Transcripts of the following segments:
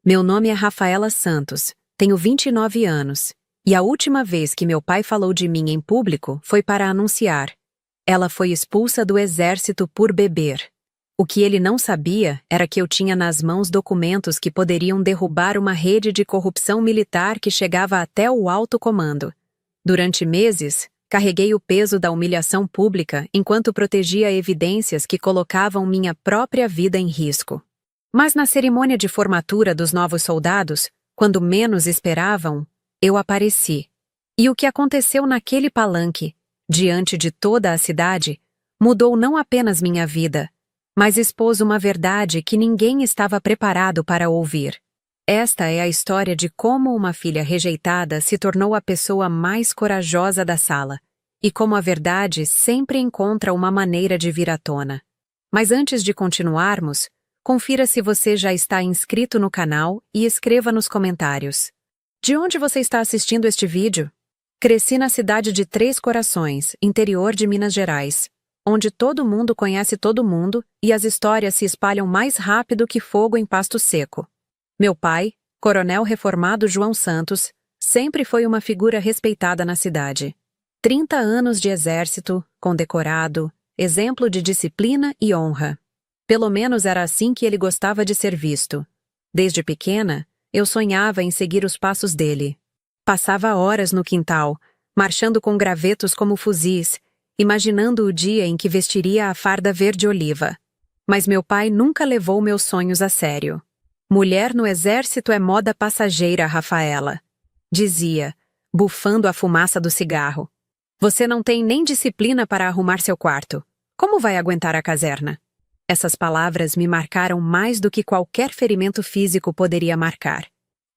Meu nome é Rafaela Santos, tenho 29 anos, e a última vez que meu pai falou de mim em público foi para anunciar. Ela foi expulsa do exército por beber. O que ele não sabia era que eu tinha nas mãos documentos que poderiam derrubar uma rede de corrupção militar que chegava até o alto comando. Durante meses, carreguei o peso da humilhação pública enquanto protegia evidências que colocavam minha própria vida em risco. Mas na cerimônia de formatura dos novos soldados, quando menos esperavam, eu apareci. E o que aconteceu naquele palanque, diante de toda a cidade, mudou não apenas minha vida, mas expôs uma verdade que ninguém estava preparado para ouvir. Esta é a história de como uma filha rejeitada se tornou a pessoa mais corajosa da sala, e como a verdade sempre encontra uma maneira de vir à tona. Mas antes de continuarmos, confira se você já está inscrito no canal e escreva nos comentários. De onde você está assistindo este vídeo? Cresci na cidade de Três Corações, interior de Minas Gerais, onde todo mundo conhece todo mundo e as histórias se espalham mais rápido que fogo em pasto seco. Meu pai, coronel reformado João Santos, sempre foi uma figura respeitada na cidade. 30 anos de exército, condecorado, exemplo de disciplina e honra. Pelo menos era assim que ele gostava de ser visto. Desde pequena, eu sonhava em seguir os passos dele. Passava horas no quintal, marchando com gravetos como fuzis, imaginando o dia em que vestiria a farda verde-oliva. Mas meu pai nunca levou meus sonhos a sério. Mulher no exército é moda passageira, Rafaela. Dizia, bufando a fumaça do cigarro. Você não tem nem disciplina para arrumar seu quarto. Como vai aguentar a caserna? Essas palavras me marcaram mais do que qualquer ferimento físico poderia marcar.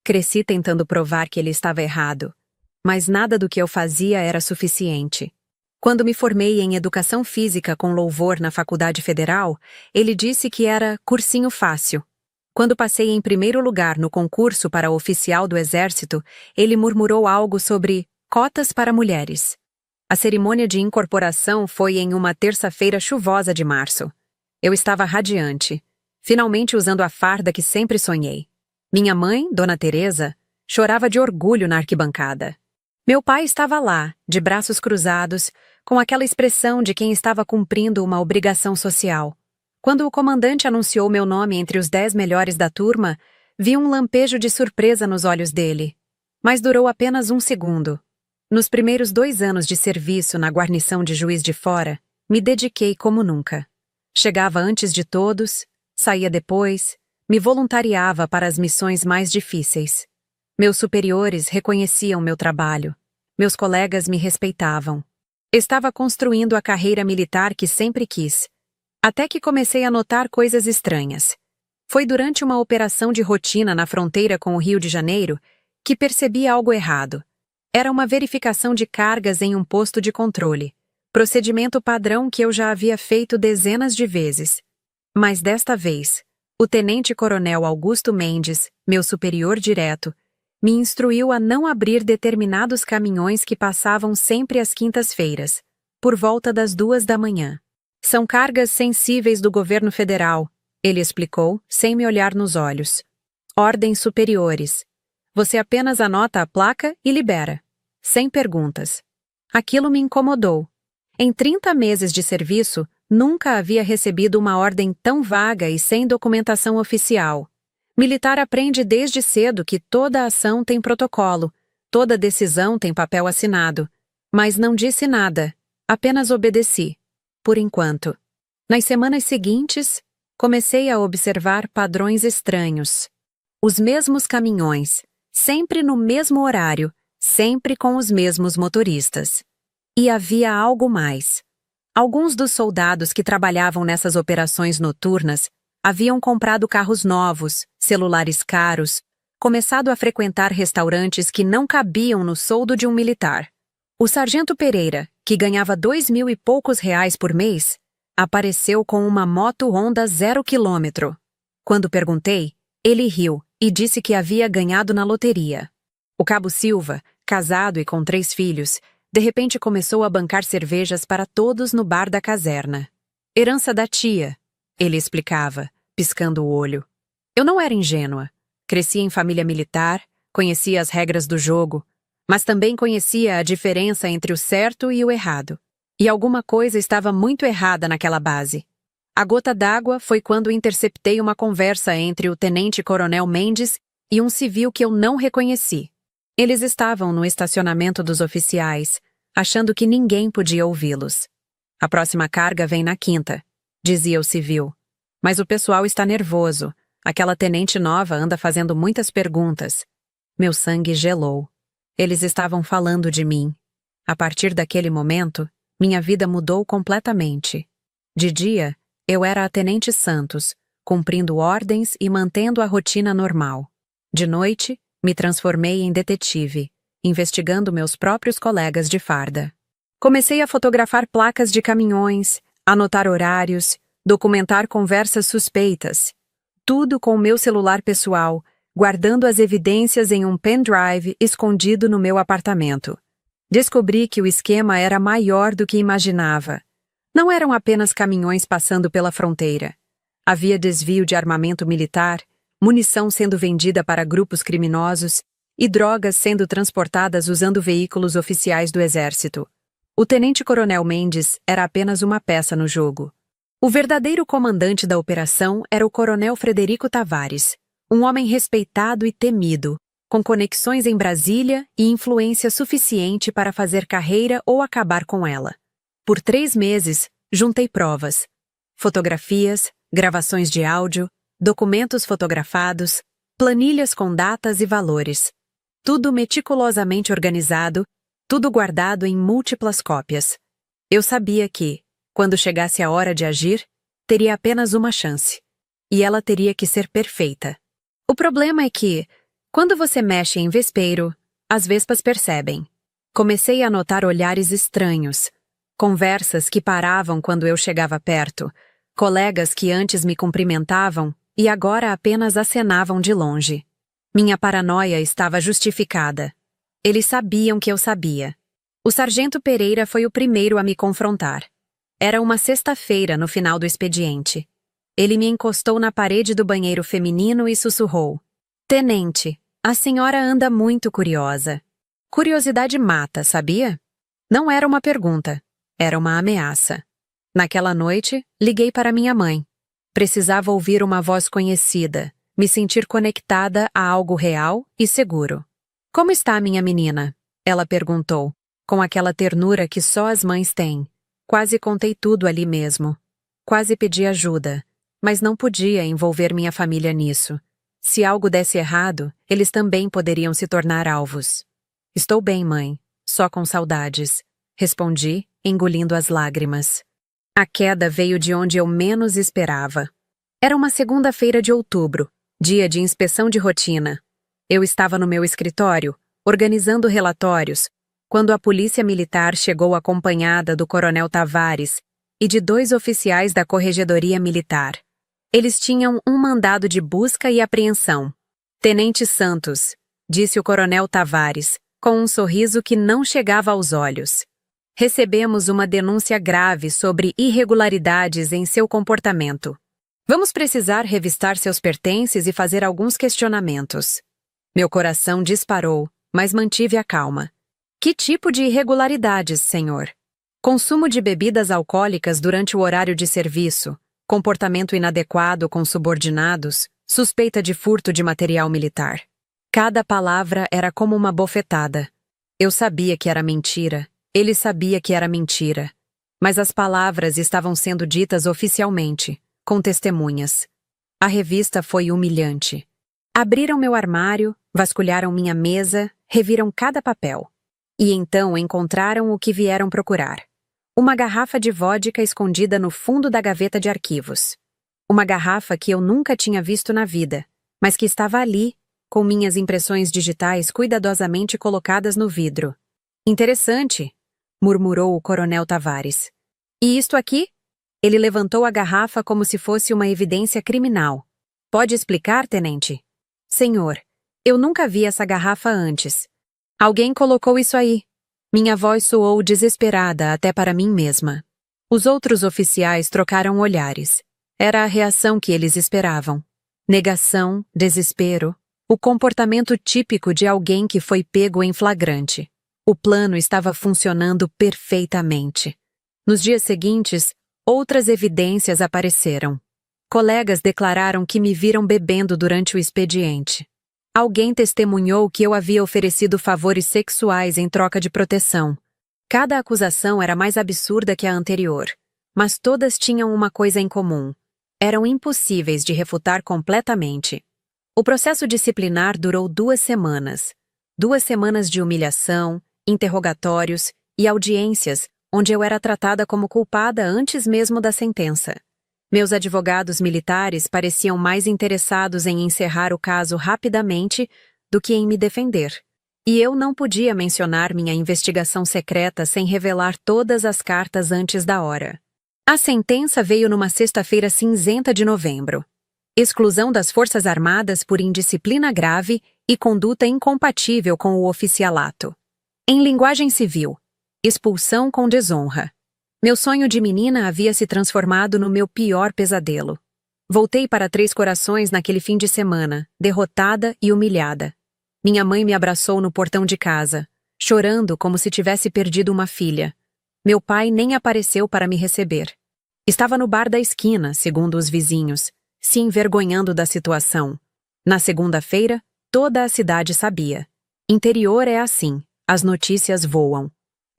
Cresci tentando provar que ele estava errado, mas nada do que eu fazia era suficiente. Quando me formei em Educação Física com louvor na Faculdade Federal, ele disse que era cursinho fácil. Quando passei em primeiro lugar no concurso para oficial do Exército, ele murmurou algo sobre cotas para mulheres. A cerimônia de incorporação foi em uma terça-feira chuvosa de março. Eu estava radiante, finalmente usando a farda que sempre sonhei. Minha mãe, Dona Teresa, chorava de orgulho na arquibancada. Meu pai estava lá, de braços cruzados, com aquela expressão de quem estava cumprindo uma obrigação social. Quando o comandante anunciou meu nome entre os 10 melhores da turma, vi um lampejo de surpresa nos olhos dele. Mas durou apenas um segundo. Nos primeiros 2 anos de serviço na guarnição de Juiz de Fora, me dediquei como nunca. Chegava antes de todos, saía depois, me voluntariava para as missões mais difíceis. Meus superiores reconheciam meu trabalho. Meus colegas me respeitavam. Estava construindo a carreira militar que sempre quis. Até que comecei a notar coisas estranhas. Foi durante uma operação de rotina na fronteira com o Rio de Janeiro que percebi algo errado. Era uma verificação de cargas em um posto de controle. Procedimento padrão que eu já havia feito dezenas de vezes. Mas desta vez, o tenente-coronel Augusto Mendes, meu superior direto, me instruiu a não abrir determinados caminhões que passavam sempre às quintas-feiras, por volta das 2 da manhã. São cargas sensíveis do governo federal, ele explicou, sem me olhar nos olhos. Ordens superiores. Você apenas anota a placa e libera. Sem perguntas. Aquilo me incomodou. Em 30 meses de serviço, nunca havia recebido uma ordem tão vaga e sem documentação oficial. Militar aprende desde cedo que toda ação tem protocolo, toda decisão tem papel assinado. Mas não disse nada, apenas obedeci. Por enquanto. Nas semanas seguintes, comecei a observar padrões estranhos. Os mesmos caminhões, sempre no mesmo horário, sempre com os mesmos motoristas. E havia algo mais. Alguns dos soldados que trabalhavam nessas operações noturnas haviam comprado carros novos, celulares caros, começado a frequentar restaurantes que não cabiam no soldo de um militar. O sargento Pereira, que ganhava 2.000 e poucos reais por mês, apareceu com uma moto Honda 0 km. Quando perguntei, ele riu e disse que havia ganhado na loteria. O cabo Silva, casado e com 3 filhos, de repente começou a bancar cervejas para todos no bar da caserna. Herança da tia, ele explicava, piscando o olho. Eu não era ingênua. Cresci em família militar, conhecia as regras do jogo, mas também conhecia a diferença entre o certo e o errado. E alguma coisa estava muito errada naquela base. A gota d'água foi quando interceptei uma conversa entre o tenente-coronel Mendes e um civil que eu não reconheci. Eles estavam no estacionamento dos oficiais, achando que ninguém podia ouvi-los. A próxima carga vem na quinta, dizia o civil. Mas o pessoal está nervoso. Aquela tenente nova anda fazendo muitas perguntas. Meu sangue gelou. Eles estavam falando de mim. A partir daquele momento, minha vida mudou completamente. De dia, eu era a Tenente Santos, cumprindo ordens e mantendo a rotina normal. De noite, me transformei em detetive, investigando meus próprios colegas de farda. Comecei a fotografar placas de caminhões, anotar horários, documentar conversas suspeitas. Tudo com o meu celular pessoal, guardando as evidências em um pendrive escondido no meu apartamento. Descobri que o esquema era maior do que imaginava. Não eram apenas caminhões passando pela fronteira. Havia desvio de armamento militar, munição sendo vendida para grupos criminosos e drogas sendo transportadas usando veículos oficiais do Exército. O tenente-coronel Mendes era apenas uma peça no jogo. O verdadeiro comandante da operação era o coronel Frederico Tavares, um homem respeitado e temido, com conexões em Brasília e influência suficiente para fazer carreira ou acabar com ela. Por 3 meses, juntei provas, fotografias, gravações de áudio, documentos fotografados, planilhas com datas e valores. Tudo meticulosamente organizado, tudo guardado em múltiplas cópias. Eu sabia que, quando chegasse a hora de agir, teria apenas uma chance. E ela teria que ser perfeita. O problema é que, quando você mexe em vespeiro, as vespas percebem. Comecei a notar olhares estranhos, conversas que paravam quando eu chegava perto, colegas que antes me cumprimentavam e agora apenas acenavam de longe. Minha paranoia estava justificada. Eles sabiam que eu sabia. O sargento Pereira foi o primeiro a me confrontar. Era uma sexta-feira no final do expediente. Ele me encostou na parede do banheiro feminino e sussurrou: "Tenente, a senhora anda muito curiosa." Curiosidade mata, sabia? Não era uma pergunta, era uma ameaça. Naquela noite, liguei para minha mãe. Precisava ouvir uma voz conhecida, me sentir conectada a algo real e seguro. "Como está minha menina?" ela perguntou, com aquela ternura que só as mães têm. Quase contei tudo ali mesmo. Quase pedi ajuda, mas não podia envolver minha família nisso. Se algo desse errado, eles também poderiam se tornar alvos. "Estou bem, mãe, só com saudades", respondi, engolindo as lágrimas. A queda veio de onde eu menos esperava. Era uma segunda-feira de outubro, dia de inspeção de rotina. Eu estava no meu escritório, organizando relatórios, quando a polícia militar chegou acompanhada do coronel Tavares e de 2 oficiais da Corregedoria Militar. Eles tinham um mandado de busca e apreensão. "Tenente Santos", disse o coronel Tavares, com um sorriso que não chegava aos olhos. "Recebemos uma denúncia grave sobre irregularidades em seu comportamento. Vamos precisar revistar seus pertences e fazer alguns questionamentos." Meu coração disparou, mas mantive a calma. "Que tipo de irregularidades, senhor?" "Consumo de bebidas alcoólicas durante o horário de serviço, comportamento inadequado com subordinados, suspeita de furto de material militar." Cada palavra era como uma bofetada. Eu sabia que era mentira, ele sabia que era mentira. Mas as palavras estavam sendo ditas oficialmente, com testemunhas. A revista foi humilhante. Abriram meu armário, vasculharam minha mesa, reviram cada papel. E então encontraram o que vieram procurar. Uma garrafa de vodka escondida no fundo da gaveta de arquivos. Uma garrafa que eu nunca tinha visto na vida, mas que estava ali, com minhas impressões digitais cuidadosamente colocadas no vidro. "Interessante", murmurou o coronel Tavares. "E isto aqui?" Ele levantou a garrafa como se fosse uma evidência criminal. "Pode explicar, tenente?" "Senhor, eu nunca vi essa garrafa antes. Alguém colocou isso aí." Minha voz soou desesperada até para mim mesma. Os outros oficiais trocaram olhares. Era a reação que eles esperavam. Negação, desespero, O comportamento típico de alguém que foi pego em flagrante. O plano estava funcionando perfeitamente. Nos dias seguintes, outras evidências apareceram. Colegas declararam que me viram bebendo durante o expediente. Alguém testemunhou que eu havia oferecido favores sexuais em troca de proteção. Cada acusação era mais absurda que a anterior, mas todas tinham uma coisa em comum. Eram impossíveis de refutar completamente. O processo disciplinar durou 2 semanas. 2 semanas de humilhação, interrogatórios e audiências, onde eu era tratada como culpada antes mesmo da sentença. Meus advogados militares pareciam mais interessados em encerrar o caso rapidamente do que em me defender. E eu não podia mencionar minha investigação secreta sem revelar todas as cartas antes da hora. A sentença veio numa sexta-feira cinzenta de novembro. Exclusão das Forças Armadas por indisciplina grave e conduta incompatível com o oficialato. Em linguagem civil, expulsão com desonra. Meu sonho de menina havia se transformado no meu pior pesadelo. Voltei para Três Corações naquele fim de semana, derrotada e humilhada. Minha mãe me abraçou no portão de casa, chorando como se tivesse perdido uma filha. Meu pai nem apareceu para me receber. Estava no bar da esquina, segundo os vizinhos, se envergonhando da situação. Na segunda-feira, toda a cidade sabia. Interior é assim, as notícias voam.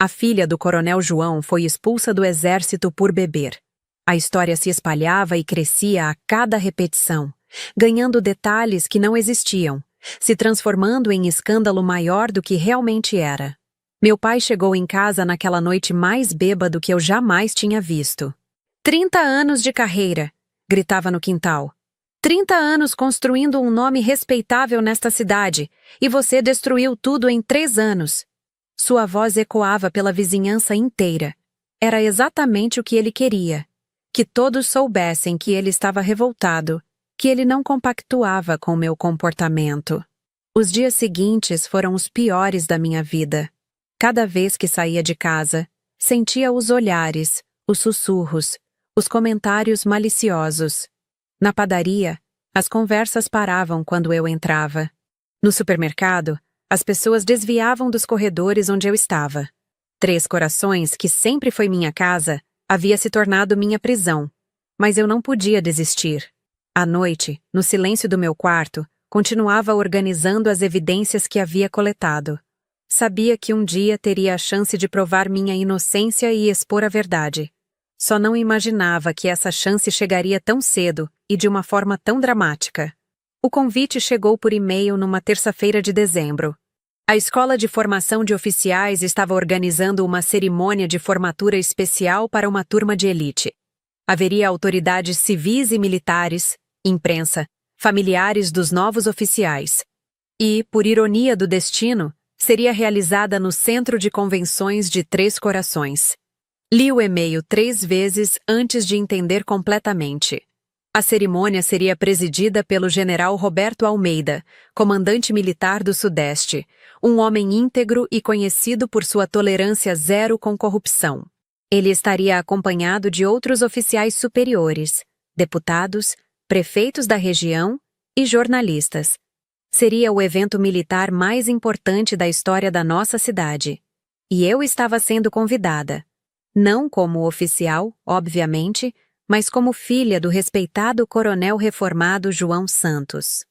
A filha do coronel João foi expulsa do exército por beber. A história se espalhava e crescia a cada repetição, ganhando detalhes que não existiam, se transformando em escândalo maior do que realmente era. Meu pai chegou em casa naquela noite mais bêbado que eu jamais tinha visto. 30 anos de carreira, gritava no quintal. 30 anos construindo um nome respeitável nesta cidade, e você destruiu tudo em 3 anos. Sua voz ecoava pela vizinhança inteira. Era exatamente o que ele queria. Que todos soubessem que ele estava revoltado, que ele não compactuava com meu comportamento. Os dias seguintes foram os piores da minha vida. Cada vez que saía de casa, sentia os olhares, os sussurros, os comentários maliciosos. Na padaria, as conversas paravam quando eu entrava. No supermercado, as pessoas desviavam dos corredores onde eu estava. Três Corações, que sempre foi minha casa, havia se tornado minha prisão. Mas eu não podia desistir. À noite, no silêncio do meu quarto, continuava organizando as evidências que havia coletado. Sabia que um dia teria a chance de provar minha inocência e expor a verdade. Só não imaginava que essa chance chegaria tão cedo e de uma forma tão dramática. O convite chegou por e-mail numa terça-feira de dezembro. A Escola de Formação de Oficiais estava organizando uma cerimônia de formatura especial para uma turma de elite. Haveria autoridades civis e militares, imprensa, familiares dos novos oficiais. E, por ironia do destino, seria realizada no Centro de Convenções de Três Corações. Li o e-mail 3 vezes antes de entender completamente. A cerimônia seria presidida pelo general Roberto Almeida, comandante militar do Sudeste, um homem íntegro e conhecido por sua tolerância zero com corrupção. Ele estaria acompanhado de outros oficiais superiores, deputados, prefeitos da região e jornalistas. Seria o evento militar mais importante da história da nossa cidade. E eu estava sendo convidada. Não como oficial, obviamente, mas como filha do respeitado coronel reformado João Santos.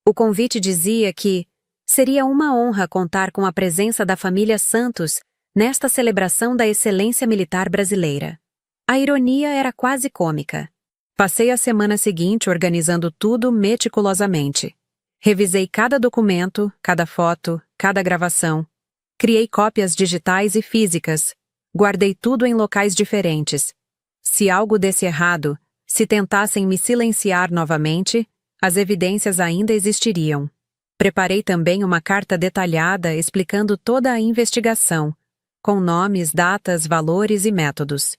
O convite dizia que seria uma honra contar com a presença da família Santos nesta celebração da excelência militar brasileira. A ironia era quase cômica. Passei a semana seguinte organizando tudo meticulosamente. Revisei cada documento, cada foto, cada gravação. Criei cópias digitais e físicas. Guardei tudo em locais diferentes. Se algo desse errado, se tentassem me silenciar novamente, as evidências ainda existiriam. Preparei também uma carta detalhada explicando toda a investigação, com nomes, datas, valores e métodos.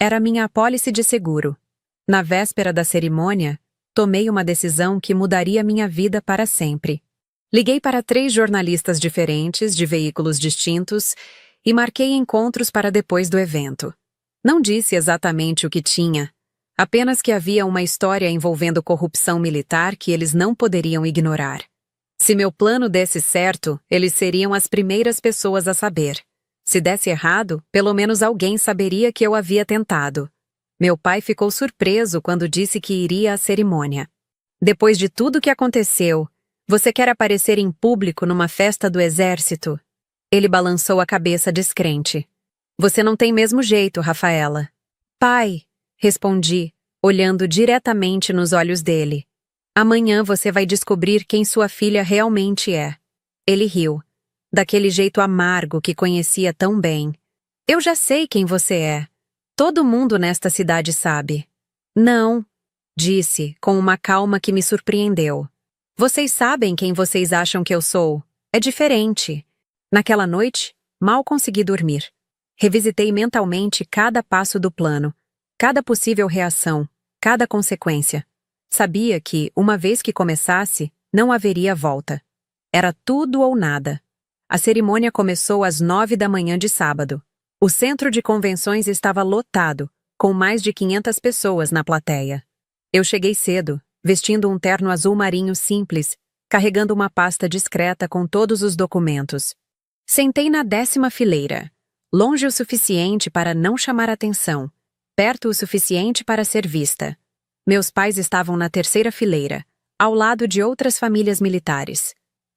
Era minha apólice de seguro. Na véspera da cerimônia, tomei uma decisão que mudaria minha vida para sempre. Liguei para 3 jornalistas diferentes, de veículos distintos, e marquei encontros para depois do evento. Não disse exatamente o que tinha, apenas que havia uma história envolvendo corrupção militar que eles não poderiam ignorar. Se meu plano desse certo, eles seriam as primeiras pessoas a saber. Se desse errado, pelo menos alguém saberia que eu havia tentado. Meu pai ficou surpreso quando disse que iria à cerimônia. Depois de tudo que aconteceu, você quer aparecer em público numa festa do exército? Ele balançou a cabeça descrente. Você não tem mesmo jeito, Rafaela. Pai, respondi, olhando diretamente nos olhos dele. Amanhã você vai descobrir quem sua filha realmente é. Ele riu, daquele jeito amargo que conhecia tão bem. Eu já sei quem você é. Todo mundo nesta cidade sabe. Não, disse, com uma calma que me surpreendeu. Vocês sabem quem vocês acham que eu sou. É diferente. Naquela noite, mal consegui dormir. Revisitei mentalmente cada passo do plano, cada possível reação, cada consequência. Sabia que, uma vez que começasse, não haveria volta. Era tudo ou nada. A cerimônia começou às 9 da manhã de sábado. O centro de convenções estava lotado, com mais de 500 pessoas na plateia. Eu cheguei cedo, vestindo um terno azul marinho simples, carregando uma pasta discreta com todos os documentos. Sentei na 10ª fileira, longe o suficiente para não chamar atenção, perto o suficiente para ser vista. Meus pais estavam na 3ª fileira, ao lado de outras famílias militares.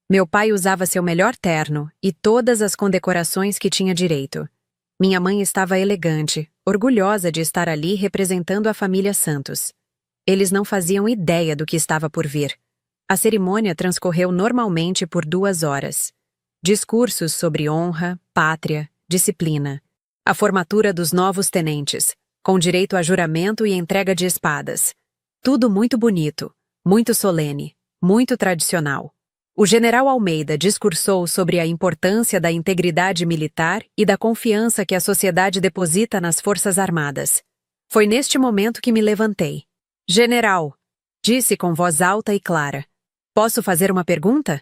Meu pai usava seu melhor terno e todas as condecorações que tinha direito. Minha mãe estava elegante, orgulhosa de estar ali representando a família Santos. Eles não faziam ideia do que estava por vir. A cerimônia transcorreu normalmente por 2 horas. Discursos sobre honra, pátria, disciplina. A formatura dos novos tenentes, com direito a juramento e entrega de espadas. Tudo muito bonito, muito solene, muito tradicional. O general Almeida discursou sobre a importância da integridade militar e da confiança que a sociedade deposita nas Forças Armadas. Foi neste momento que me levantei. General, disse com voz alta e clara. Posso fazer uma pergunta?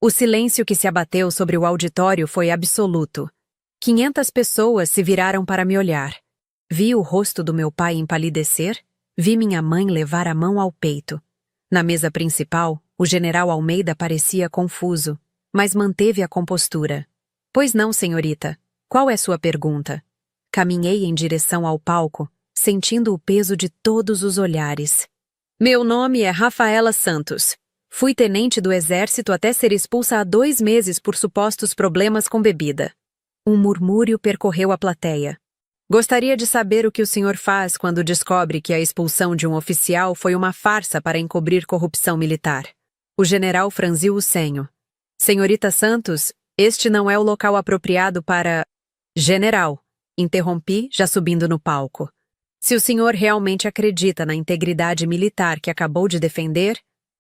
O silêncio que se abateu sobre o auditório foi absoluto. 500 pessoas se viraram para me olhar. Vi o rosto do meu pai empalidecer, vi minha mãe levar a mão ao peito. Na mesa principal, o general Almeida parecia confuso, mas manteve a compostura. Pois não, senhorita. Qual é sua pergunta? Caminhei em direção ao palco, sentindo o peso de todos os olhares. Meu nome é Rafaela Santos. Fui tenente do exército até ser expulsa há 2 meses por supostos problemas com bebida. Um murmúrio percorreu a plateia. Gostaria de saber o que o senhor faz quando descobre que a expulsão de um oficial foi uma farsa para encobrir corrupção militar. O general franziu o senho. Senhorita Santos, este não é o local apropriado para... General, interrompi, já subindo no palco. Se o senhor realmente acredita na integridade militar que acabou de defender,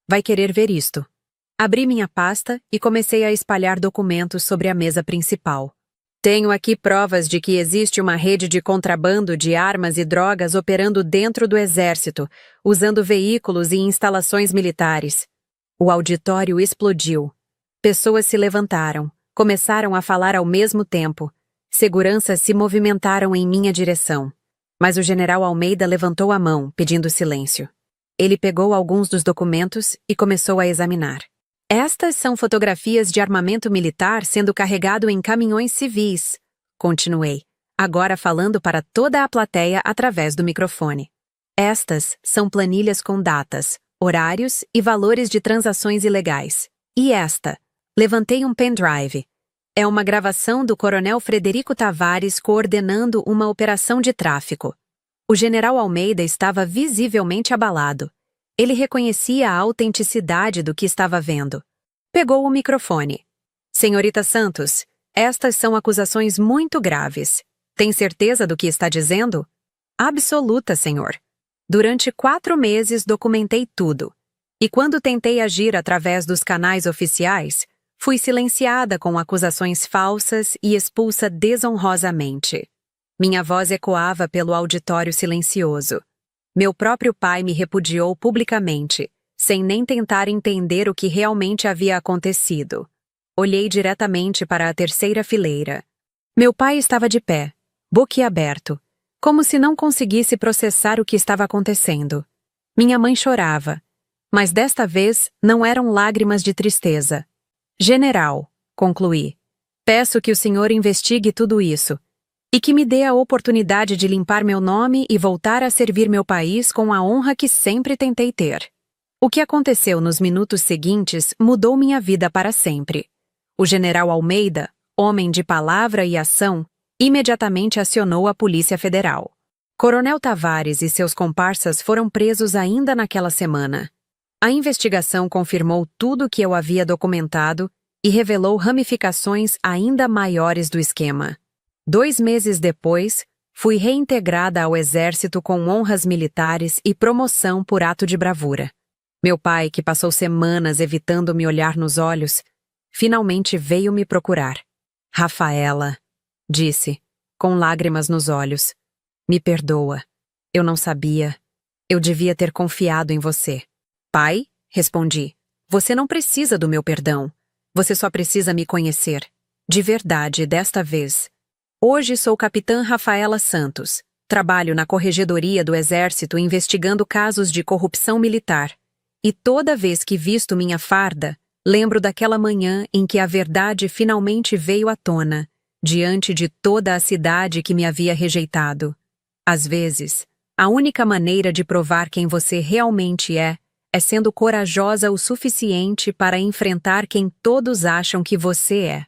vai querer ver isto. Abri minha pasta e comecei a espalhar documentos sobre a mesa principal. Tenho aqui provas de que existe uma rede de contrabando de armas e drogas operando dentro do exército, usando veículos e instalações militares. O auditório explodiu. Pessoas se levantaram, começaram a falar ao mesmo tempo. Seguranças se movimentaram em minha direção. Mas o general Almeida levantou a mão, pedindo silêncio. Ele pegou alguns dos documentos e começou a examinar. Estas são fotografias de armamento militar sendo carregado em caminhões civis, continuei, agora falando para toda a plateia através do microfone. Estas são planilhas com datas, horários e valores de transações ilegais. E esta? Levantei um pendrive. É uma gravação do coronel Frederico Tavares coordenando uma operação de tráfico. O general Almeida estava visivelmente abalado. Ele reconhecia a autenticidade do que estava vendo. Pegou o microfone. Senhorita Santos, estas são acusações muito graves. Tem certeza do que está dizendo? Absoluta, senhor. Durante 4 meses documentei tudo. E quando tentei agir através dos canais oficiais, fui silenciada com acusações falsas e expulsa desonrosamente. Minha voz ecoava pelo auditório silencioso. Meu próprio pai me repudiou publicamente, sem nem tentar entender o que realmente havia acontecido. Olhei diretamente para a 3ª fileira. Meu pai estava de pé, boquiaberto, como se não conseguisse processar o que estava acontecendo. Minha mãe chorava. Mas desta vez não eram lágrimas de tristeza. General, concluí, peço que o senhor investigue tudo isso e que me dê a oportunidade de limpar meu nome e voltar a servir meu país com a honra que sempre tentei ter. O que aconteceu nos minutos seguintes mudou minha vida para sempre. O general Almeida, homem de palavra e ação, imediatamente acionou a Polícia Federal. Coronel Tavares e seus comparsas foram presos ainda naquela semana. A investigação confirmou tudo o que eu havia documentado e revelou ramificações ainda maiores do esquema. 2 meses depois, fui reintegrada ao Exército com honras militares e promoção por ato de bravura. Meu pai, que passou semanas evitando me olhar nos olhos, finalmente veio me procurar. Rafaela, disse, com lágrimas nos olhos, me perdoa. Eu não sabia. Eu devia ter confiado em você. Pai, respondi, você não precisa do meu perdão. Você só precisa me conhecer. De verdade, desta vez. Hoje sou capitã Rafaela Santos. Trabalho na Corregedoria do Exército investigando casos de corrupção militar. E toda vez que visto minha farda, lembro daquela manhã em que a verdade finalmente veio à tona, diante de toda a cidade que me havia rejeitado. Às vezes, a única maneira de provar quem você realmente é sendo corajosa o suficiente para enfrentar quem todos acham que você é.